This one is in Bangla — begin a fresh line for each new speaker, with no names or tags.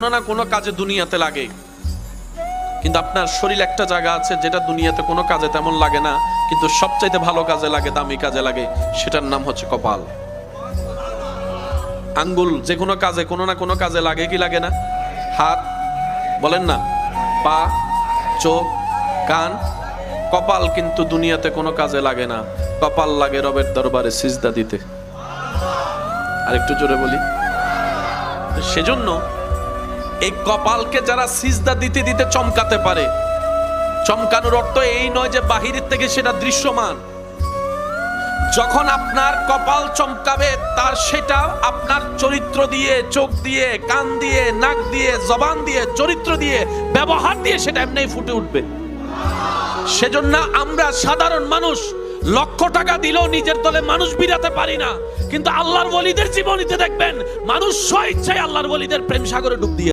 কোনো না কোনো কাজে দুনিয়াতে লাগে, কিন্তু আপনার শরীর একটা জায়গা আছে যেটা দুনিয়াতে কোনো কাজে তেমন লাগে না, কিন্তু সবচাইতে ভালো কাজে লাগে, দামি কাজে লাগে, সেটার নাম হচ্ছে কপাল। আঙ্গুল যে কোনো কাজে কোনো না কোনো কাজে লাগে কি লাগে না? হাত বলেন না, পা, চোখ, কান। কপাল কিন্তু দুনিয়াতে কোনো কাজে লাগে না। কপাল লাগে রবের দরবারে সিজদা দিতে। আর একটু জোরে বলি, সেজন্য এই কপালকে যারা সিজদা দিতে দিতে চমকাতে পারে, চমকানোর অর্থ এই নয় যে বাহিরের থেকে সেটা দৃশ্যমান। যখন আপনার কপাল চমকাবে তার সেটা আপনার চরিত্র দিয়ে, চোখ দিয়ে, কান দিয়ে, নাক দিয়ে, জবান দিয়ে, চরিত্র দিয়ে, ব্যবহার দিয়ে সেটা এমনি ফুটে উঠবে। সেজন্য আমরা সাধারণ মানুষ লক্ষ টাকা দিলেও নিজের দলে মানুষ বিরাতে পারি না, কিন্তু আল্লাহর ওলিদের জীবনীতে দেখবেন মানুষ স্বইচ্ছায় আল্লাহর ওলিদের প্রেম সাগরে ডুব দিয়ে